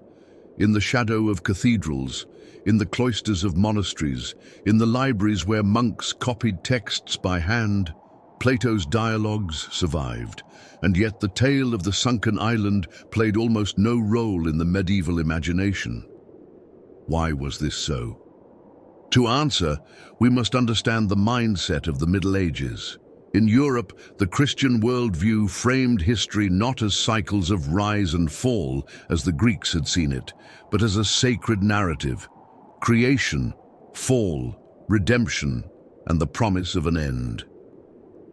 in the shadow of cathedrals, in the cloisters of monasteries, in the libraries where monks copied texts by hand. Plato's dialogues survived, and yet the tale of the sunken island played almost no role in the medieval imagination. Why was this so? To answer, we must understand the mindset of the Middle Ages. In Europe, the Christian worldview framed history not as cycles of rise and fall, as the Greeks had seen it, but as a sacred narrative: creation, fall, redemption, and the promise of an end.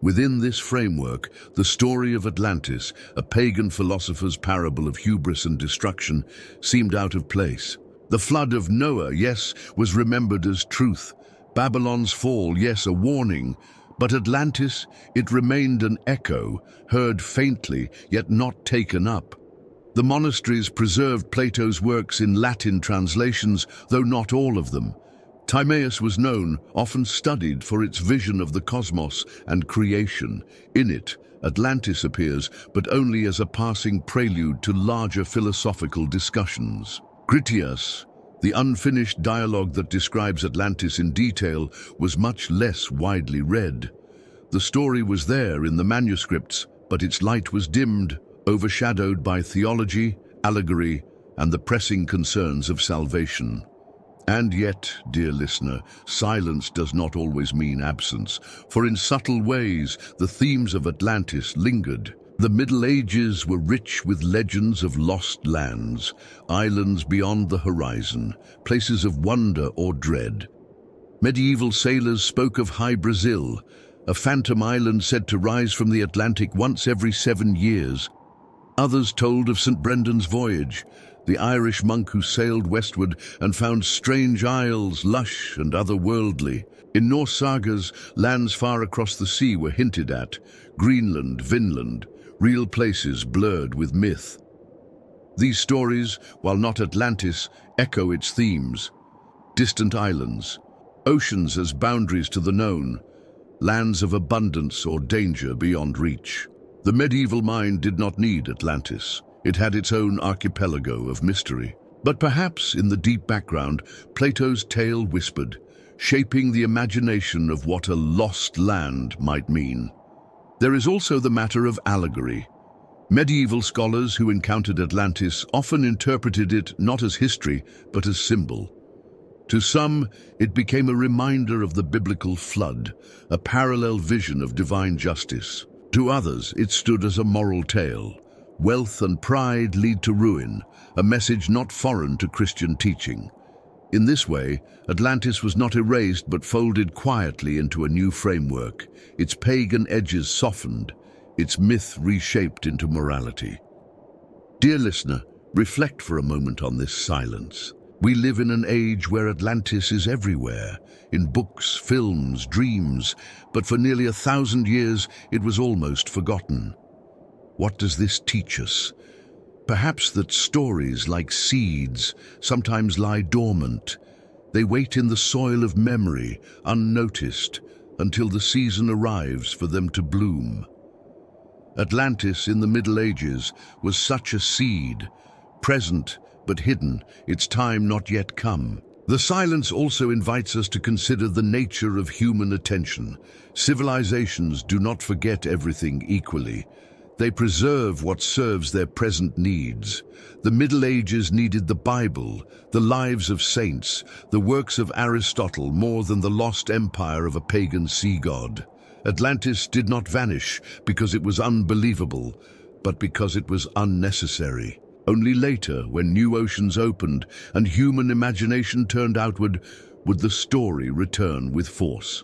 Within this framework, the story of Atlantis, a pagan philosopher's parable of hubris and destruction, seemed out of place. The flood of Noah, yes, was remembered as truth. Babylon's fall, yes, a warning. But Atlantis, it remained an echo, heard faintly, yet not taken up. The monasteries preserved Plato's works in Latin translations, though not all of them. Timaeus was known, often studied, for its vision of the cosmos and creation. In it, Atlantis appears, but only as a passing prelude to larger philosophical discussions. Critias, the unfinished dialogue that describes Atlantis in detail, was much less widely read. The story was there in the manuscripts, but its light was dimmed, overshadowed by theology, allegory, and the pressing concerns of salvation. And yet, dear listener, silence does not always mean absence, for in subtle ways the themes of Atlantis lingered. The Middle Ages were rich with legends of lost lands, islands beyond the horizon, places of wonder or dread. Medieval sailors spoke of High Brazil, a phantom island said to rise from the Atlantic once every 7 years. Others told of St. Brendan's voyage, the Irish monk who sailed westward and found strange isles, lush and otherworldly. In Norse sagas, lands far across the sea were hinted at: Greenland, Vinland, real places blurred with myth. These stories, while not Atlantis, echo its themes: distant islands, oceans as boundaries to the known, lands of abundance or danger beyond reach. The medieval mind did not need Atlantis. It had its own archipelago of mystery. But perhaps in the deep background, Plato's tale whispered, shaping the imagination of what a lost land might mean. There is also the matter of allegory. Medieval scholars who encountered Atlantis often interpreted it not as history, but as symbol. To some, it became a reminder of the biblical flood, a parallel vision of divine justice. To others, it stood as a moral tale. Wealth and pride lead to ruin, a message not foreign to Christian teaching. In this way, Atlantis was not erased but folded quietly into a new framework, its pagan edges softened, its myth reshaped into morality. Dear listener, reflect for a moment on this silence. We live in an age where Atlantis is everywhere, in books, films, dreams, but for nearly 1,000 years it was almost forgotten. What does this teach us? Perhaps that stories, like seeds, sometimes lie dormant. They wait in the soil of memory, unnoticed, until the season arrives for them to bloom. Atlantis in the Middle Ages was such a seed, present but hidden, its time not yet come. The silence also invites us to consider the nature of human attention. Civilizations do not forget everything equally. They preserve what serves their present needs. The Middle Ages needed the Bible, the lives of saints, the works of Aristotle more than the lost empire of a pagan sea god. Atlantis did not vanish because it was unbelievable, but because it was unnecessary. Only later, when new oceans opened and human imagination turned outward, would the story return with force.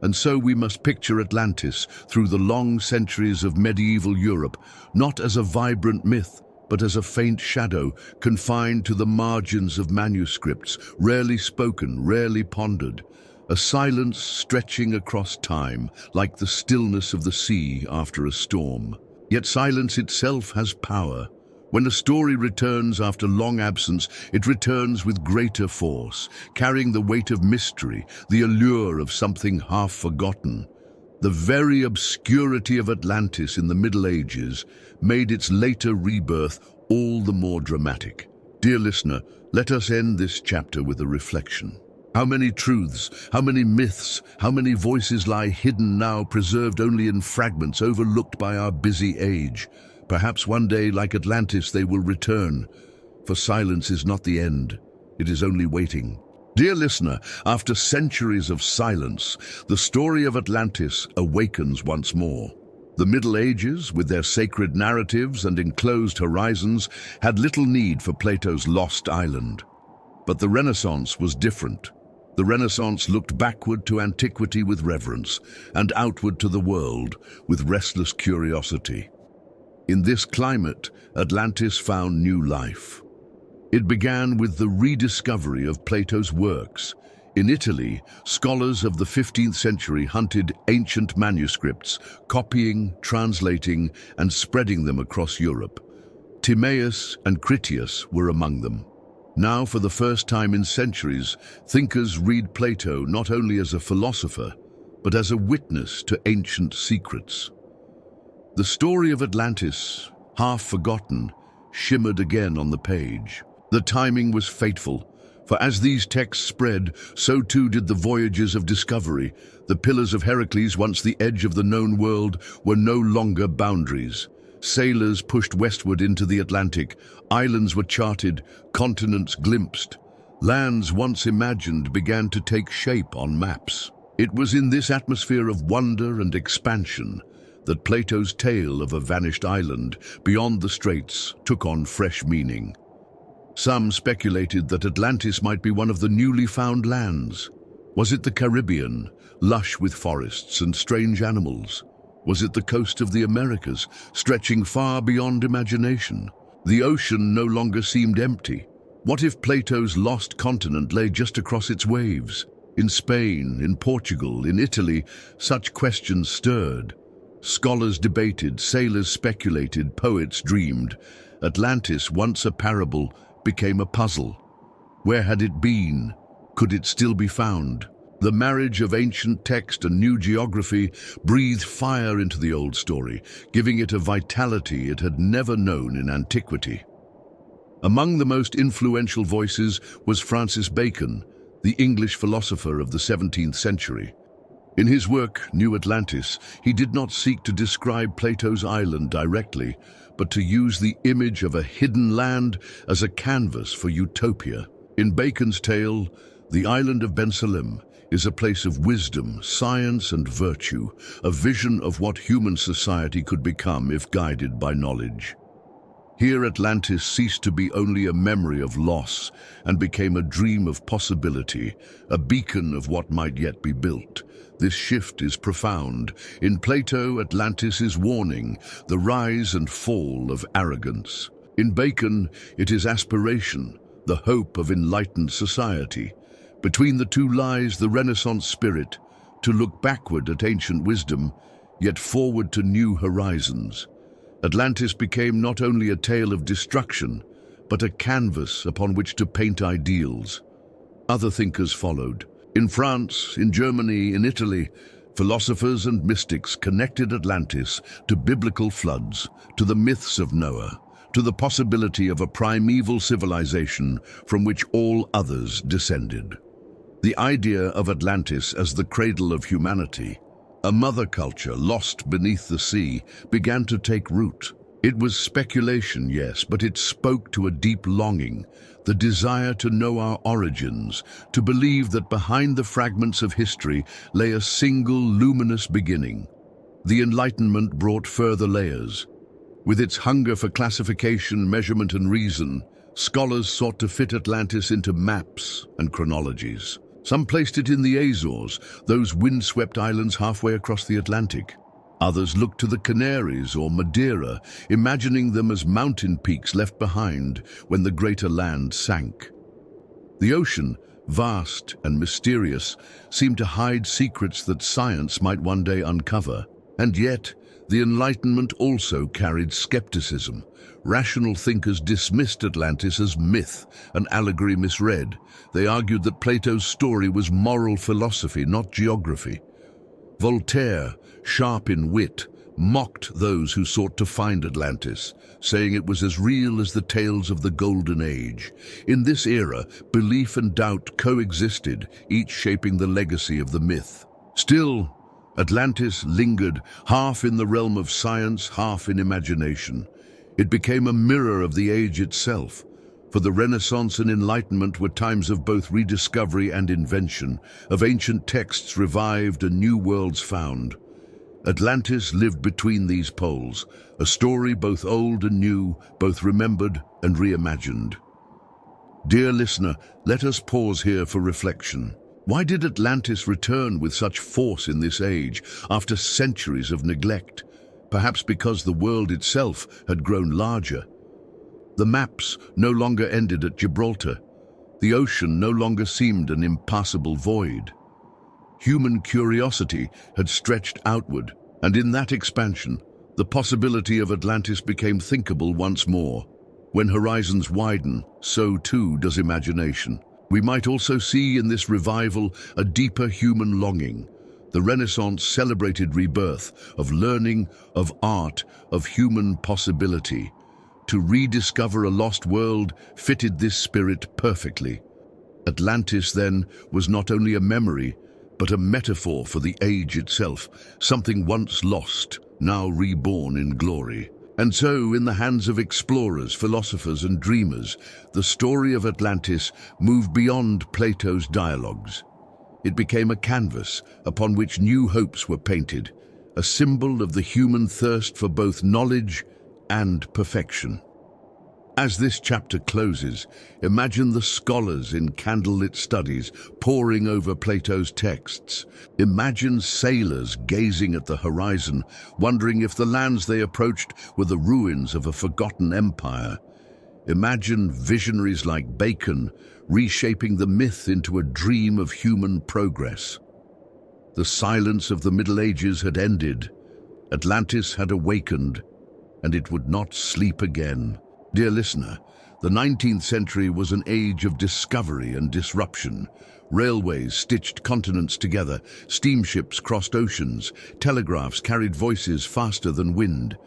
And so we must picture Atlantis through the long centuries of medieval Europe, not as a vibrant myth, but as a faint shadow confined to the margins of manuscripts, rarely spoken, rarely pondered, a silence stretching across time, like the stillness of the sea after a storm. Yet silence itself has power. When a story returns after long absence, it returns with greater force, carrying the weight of mystery, the allure of something half forgotten. The very obscurity of Atlantis in the Middle Ages made its later rebirth all the more dramatic. Dear listener, let us end this chapter with a reflection. How many truths, how many myths, how many voices lie hidden now, preserved only in fragments, overlooked by our busy age? Perhaps one day, like Atlantis, they will return. For silence is not the end, it is only waiting. Dear listener, after centuries of silence, the story of Atlantis awakens once more. The Middle Ages, with their sacred narratives and enclosed horizons, had little need for Plato's lost island. But the Renaissance was different. The Renaissance looked backward to antiquity with reverence, and outward to the world with restless curiosity. In this climate, Atlantis found new life. It began with the rediscovery of Plato's works. In Italy, scholars of the 15th century hunted ancient manuscripts, copying, translating, and spreading them across Europe. Timaeus and Critias were among them. Now, for the first time in centuries, thinkers read Plato not only as a philosopher, but as a witness to ancient secrets. The story of Atlantis, half forgotten, shimmered again on the page. The timing was fateful, for as these texts spread, so too did the voyages of discovery. The pillars of Heracles, once the edge of the known world, were no longer boundaries. Sailors pushed westward into the Atlantic, islands were charted, continents glimpsed. Lands once imagined began to take shape on maps. It was in this atmosphere of wonder and expansion that Plato's tale of a vanished island beyond the straits took on fresh meaning. Some speculated that Atlantis might be one of the newly found lands. Was it the Caribbean, lush with forests and strange animals? Was it the coast of the Americas, stretching far beyond imagination? The ocean no longer seemed empty. What if Plato's lost continent lay just across its waves? In Spain, in Portugal, in Italy, such questions stirred. Scholars debated, sailors speculated, poets dreamed. Atlantis, once a parable, became a puzzle. Where had it been? Could it still be found? The marriage of ancient text and new geography breathed fire into the old story, giving it a vitality it had never known in antiquity. Among the most influential voices was Francis Bacon, the English philosopher of the 17th century. In his work, New Atlantis, he did not seek to describe Plato's island directly, but to use the image of a hidden land as a canvas for utopia. In Bacon's tale, the island of Bensalem is a place of wisdom, science, and virtue, a vision of what human society could become if guided by knowledge. Here Atlantis ceased to be only a memory of loss and became a dream of possibility, a beacon of what might yet be built. This shift is profound. In Plato, Atlantis is warning, the rise and fall of arrogance. In Bacon, it is aspiration, the hope of enlightened society. Between the two lies the Renaissance spirit, to look backward at ancient wisdom, yet forward to new horizons. Atlantis became not only a tale of destruction, but a canvas upon which to paint ideals. Other thinkers followed. In France, in Germany, in Italy, philosophers and mystics connected Atlantis to biblical floods, to the myths of Noah, to the possibility of a primeval civilization from which all others descended. The idea of Atlantis as the cradle of humanity, a mother culture lost beneath the sea, began to take root. It was speculation, yes, but it spoke to a deep longing, the desire to know our origins, to believe that behind the fragments of history lay a single luminous beginning. The Enlightenment brought further layers. With its hunger for classification, measurement, and reason, scholars sought to fit Atlantis into maps and chronologies. Some placed it in the Azores, those windswept islands halfway across the Atlantic. Others looked to the Canaries or Madeira, imagining them as mountain peaks left behind when the greater land sank. The ocean, vast and mysterious, seemed to hide secrets that science might one day uncover. And yet, The Enlightenment also carried skepticism. Rational thinkers dismissed Atlantis as myth, an allegory misread. They argued that Plato's story was moral philosophy, not geography. Voltaire, sharp in wit, mocked those who sought to find Atlantis, saying it was as real as the tales of the Golden Age. In this era, belief and doubt coexisted, each shaping the legacy of the myth. Still, Atlantis lingered, half in the realm of science, half in imagination. It became a mirror of the age itself. For the Renaissance and Enlightenment were times of both rediscovery and invention, of ancient texts revived and new worlds found. Atlantis lived between these poles, a story both old and new, both remembered and reimagined. Dear listener, let us pause here for reflection. Why did Atlantis return with such force in this age, after centuries of neglect? Perhaps because the world itself had grown larger. The maps no longer ended at Gibraltar. The ocean no longer seemed an impassable void. Human curiosity had stretched outward, and in that expansion, the possibility of Atlantis became thinkable once more. When horizons widen, so too does imagination. We might also see in this revival a deeper human longing. The Renaissance celebrated rebirth, of learning, of art, of human possibility. To rediscover a lost world fitted this spirit perfectly. Atlantis, then, was not only a memory, but a metaphor for the age itself, something once lost, now reborn in glory. And so, in the hands of explorers, philosophers, and dreamers, the story of Atlantis moved beyond Plato's dialogues. It became a canvas upon which new hopes were painted, a symbol of the human thirst for both knowledge and perfection. As this chapter closes, imagine the scholars in candlelit studies poring over Plato's texts. Imagine sailors gazing at the horizon, wondering if the lands they approached were the ruins of a forgotten empire. Imagine visionaries like Bacon reshaping the myth into a dream of human progress. The silence of the Middle Ages had ended. Atlantis had awakened, and it would not sleep again. Dear listener, the 19th century was an age of discovery and disruption. Railways stitched continents together, steamships crossed oceans, telegraphs carried voices faster than wind.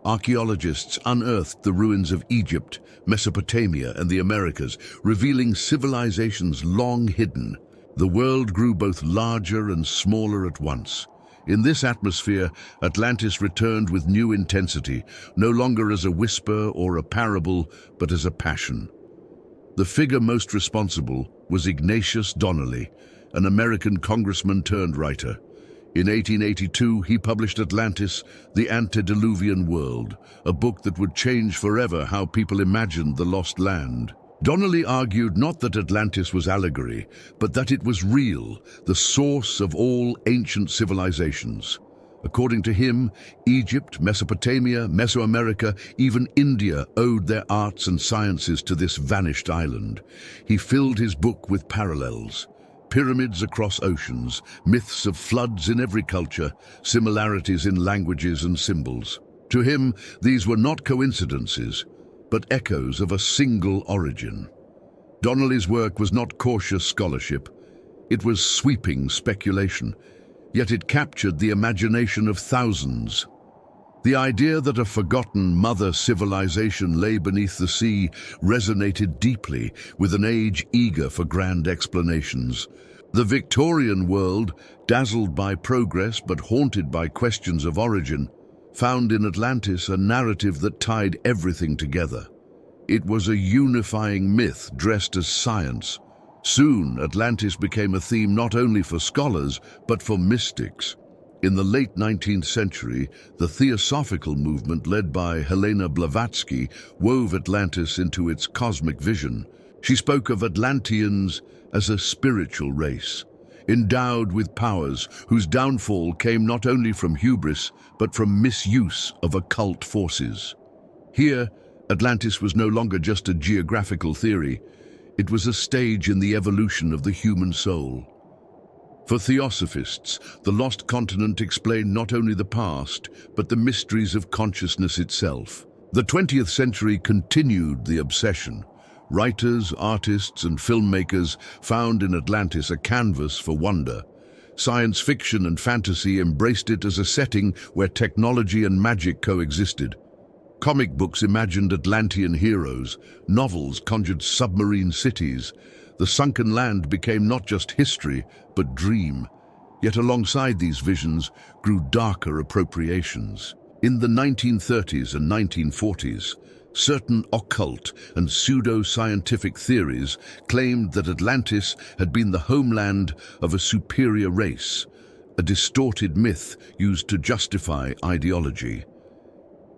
Archaeologists unearthed the ruins of Egypt, Mesopotamia, and the Americas, revealing civilizations long hidden. The world grew both larger and smaller at once. In this atmosphere, Atlantis returned with new intensity, no longer as a whisper or a parable, but as a passion. The figure most responsible was Ignatius Donnelly, an American congressman turned writer. In 1882, he published Atlantis, the Antediluvian World, a book that would change forever how people imagined the lost land. Donnelly argued not that Atlantis was allegory, but that it was real, the source of all ancient civilizations. According to him, Egypt, Mesopotamia, Mesoamerica, even India owed their arts and sciences to this vanished island. He filled his book with parallels. Pyramids across oceans, myths of floods in every culture, similarities in languages and symbols. To him, these were not coincidences, but echoes of a single origin. Donnelly's work was not cautious scholarship. It was sweeping speculation, yet it captured the imagination of thousands. The idea that a forgotten mother civilization lay beneath the sea resonated deeply with an age eager for grand explanations. The Victorian world, dazzled by progress but haunted by questions of origin, found in Atlantis a narrative that tied everything together. It was a unifying myth dressed as science. Soon, Atlantis became a theme not only for scholars, but for mystics. In the late 19th century, the Theosophical movement led by Helena Blavatsky wove Atlantis into its cosmic vision. She spoke of Atlanteans as a spiritual race, endowed with powers whose downfall came not only from hubris, but from misuse of occult forces. Here, Atlantis was no longer just a geographical theory. It was a stage in the evolution of the human soul. For theosophists, the lost continent explained not only the past, but the mysteries of consciousness itself. The 20th century continued the obsession. Writers, artists, and filmmakers found in Atlantis a canvas for wonder. Science fiction and fantasy embraced it as a setting where technology and magic coexisted. Comic books imagined Atlantean heroes, novels conjured submarine cities. The sunken land became not just history, but dream. Yet alongside these visions grew darker appropriations. In the 1930s and 1940s, certain occult and pseudo-scientific theories claimed that Atlantis had been the homeland of a superior race, a distorted myth used to justify ideology.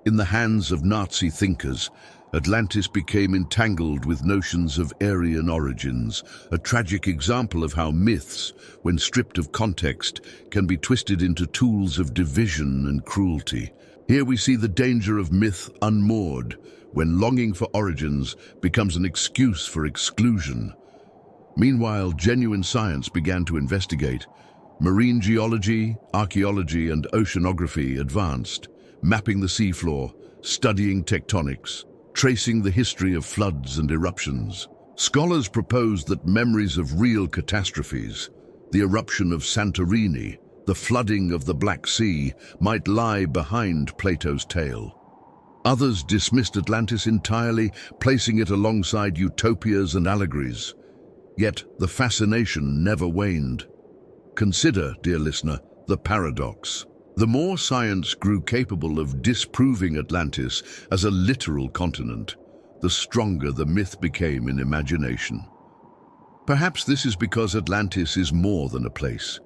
In the hands of Nazi thinkers, Atlantis became entangled with notions of Aryan origins, a tragic example of how myths, when stripped of context, can be twisted into tools of division and cruelty. Here we see the danger of myth unmoored, when longing for origins becomes an excuse for exclusion. Meanwhile, genuine science began to investigate. Marine geology, archaeology, and oceanography advanced, mapping the seafloor, studying tectonics, tracing the history of floods and eruptions. Scholars proposed that memories of real catastrophes, the eruption of Santorini, the flooding of the Black Sea, might lie behind Plato's tale. Others dismissed Atlantis entirely, placing it alongside utopias and allegories. Yet the fascination never waned. Consider, dear listener, the paradox. The more science grew capable of disproving Atlantis as a literal continent, the stronger the myth became in imagination. Perhaps this is because Atlantis is more than a place.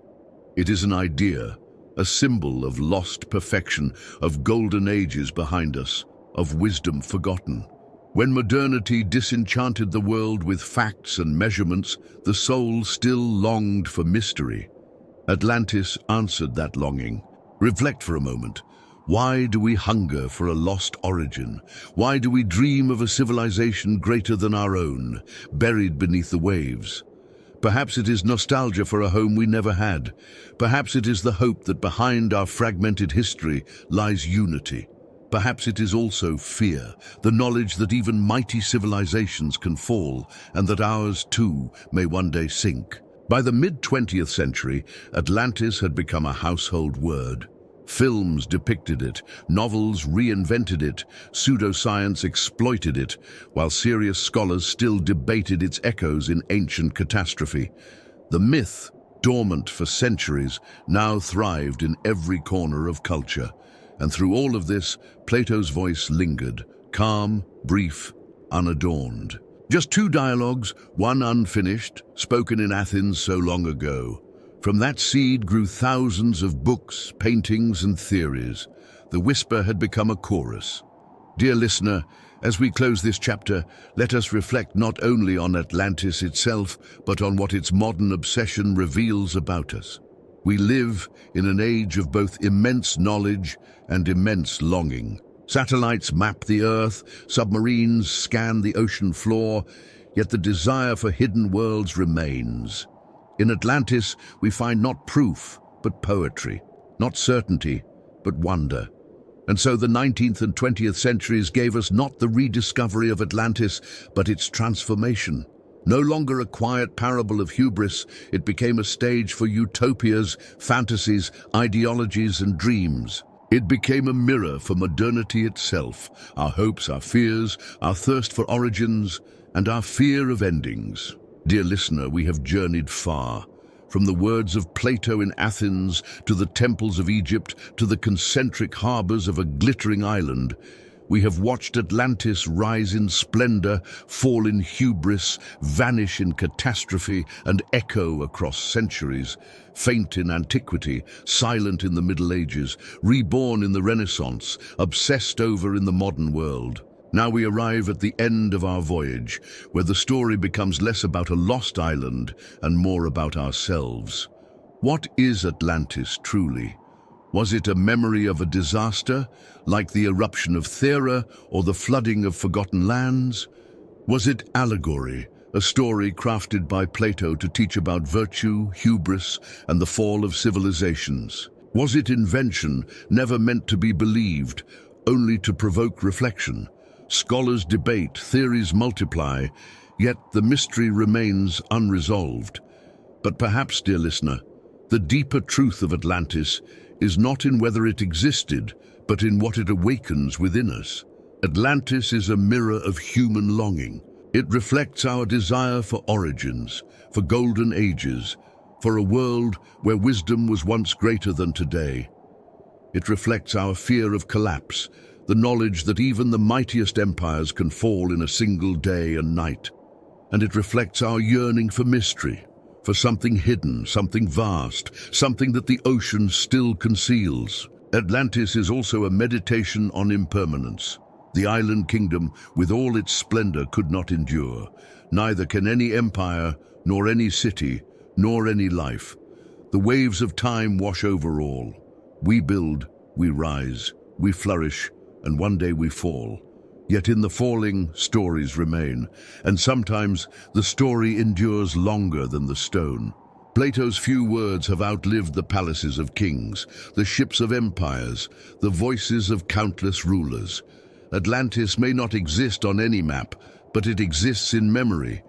It is an idea, a symbol of lost perfection, of golden ages behind us, of wisdom forgotten. When modernity disenchanted the world with facts and measurements, the soul still longed for mystery. Atlantis answered that longing. Reflect for a moment. Why do we hunger for a lost origin? Why do we dream of a civilization greater than our own, buried beneath the waves? Perhaps it is nostalgia for a home we never had. Perhaps it is the hope that behind our fragmented history lies unity. Perhaps it is also fear, the knowledge that even mighty civilizations can fall and that ours too may one day sink. By the mid-20th century, Atlantis had become a household word. Films depicted it, novels reinvented it, pseudoscience exploited it, while serious scholars still debated its echoes in ancient catastrophe. The myth, dormant for centuries, now thrived in every corner of culture. And through all of this, Plato's voice lingered, calm, brief, unadorned. Just two dialogues, one unfinished, spoken in Athens so long ago. From that seed grew thousands of books, paintings, and theories. The whisper had become a chorus. Dear listener, as we close this chapter, let us reflect not only on Atlantis itself, but on what its modern obsession reveals about us. We live in an age of both immense knowledge and immense longing. Satellites map the Earth, submarines scan the ocean floor, yet the desire for hidden worlds remains. In Atlantis, we find not proof, but poetry, not certainty, but wonder. And so the 19th and 20th centuries gave us not the rediscovery of Atlantis, but its transformation. No longer a quiet parable of hubris, it became a stage for utopias, fantasies, ideologies, and dreams. It became a mirror for modernity itself, our hopes, our fears, our thirst for origins, and our fear of endings. Dear listener, we have journeyed far. From the words of Plato in Athens, to the temples of Egypt, to the concentric harbors of a glittering island, we have watched Atlantis rise in splendor, fall in hubris, vanish in catastrophe, and echo across centuries. Faint in antiquity, silent in the Middle Ages, reborn in the Renaissance, obsessed over in the modern world. Now we arrive at the end of our voyage, where the story becomes less about a lost island and more about ourselves. What is Atlantis truly? Was it a memory of a disaster, like the eruption of Thera or the flooding of forgotten lands? Was it allegory, a story crafted by Plato to teach about virtue, hubris, and the fall of civilizations. Was it invention, never meant to be believed, only to provoke reflection? Scholars debate, theories multiply, yet the mystery remains unresolved. But perhaps, dear listener, the deeper truth of Atlantis is not in whether it existed, but in what it awakens within us. Atlantis is a mirror of human longing. It reflects our desire for origins, for golden ages, for a world where wisdom was once greater than today. It reflects our fear of collapse, the knowledge that even the mightiest empires can fall in a single day and night. And it reflects our yearning for mystery, for something hidden, something vast, something that the ocean still conceals. Atlantis is also a meditation on impermanence. The island kingdom, with all its splendor, could not endure. Neither can any empire, nor any city, nor any life. The waves of time wash over all. We build, we rise, we flourish, and one day we fall. Yet in the falling, stories remain, and sometimes the story endures longer than the stone. Plato's few words have outlived the palaces of kings, the ships of empires, the voices of countless rulers. Atlantis may not exist on any map, but it exists in memory,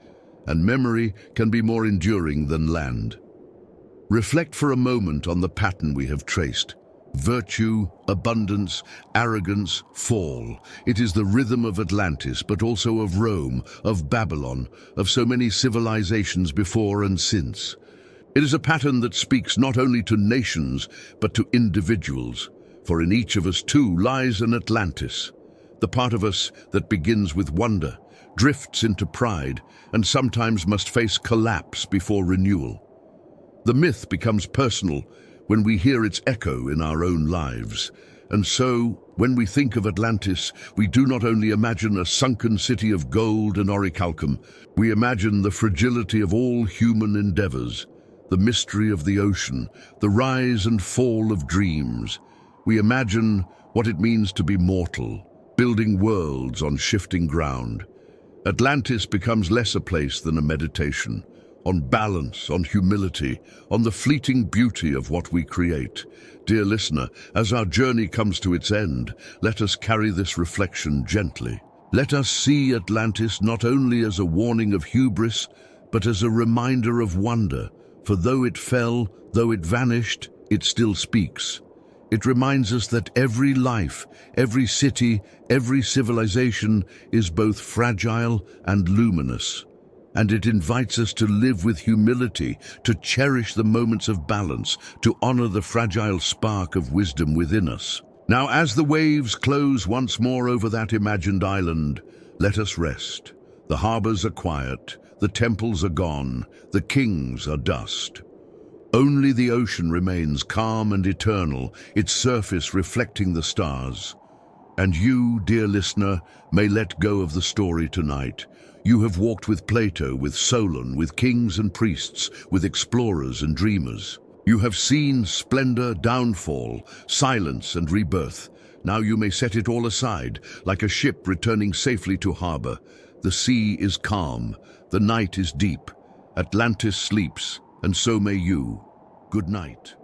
and memory can be more enduring than land. Reflect for a moment on the pattern we have traced. Virtue, abundance, arrogance, fall. It is the rhythm of Atlantis, but also of Rome, of Babylon, of so many civilizations before and since. It is a pattern that speaks not only to nations, but to individuals, for in each of us too lies an Atlantis. The part of us that begins with wonder, drifts into pride, and sometimes must face collapse before renewal. The myth becomes personal when we hear its echo in our own lives. And so, when we think of Atlantis, we do not only imagine a sunken city of gold and orichalcum, we imagine the fragility of all human endeavors, the mystery of the ocean, the rise and fall of dreams. We imagine what it means to be mortal, building worlds on shifting ground. Atlantis becomes less a place than a meditation, on balance, on humility, on the fleeting beauty of what we create. Dear listener, as our journey comes to its end, let us carry this reflection gently. Let us see Atlantis not only as a warning of hubris, but as a reminder of wonder, for though it fell, though it vanished, it still speaks. It reminds us that every life, every city, every civilization is both fragile and luminous. And it invites us to live with humility, to cherish the moments of balance, to honor the fragile spark of wisdom within us. Now, as the waves close once more over that imagined island, let us rest. The harbors are quiet, the temples are gone, the kings are dust. Only the ocean remains calm and eternal, its surface reflecting the stars. And you, dear listener, may let go of the story tonight. You have walked with Plato, with Solon, with kings and priests, with explorers and dreamers. You have seen splendor, downfall, silence and rebirth. Now you may set it all aside, like a ship returning safely to harbor. The sea is calm, the night is deep. Atlantis sleeps, and so may you. Good night.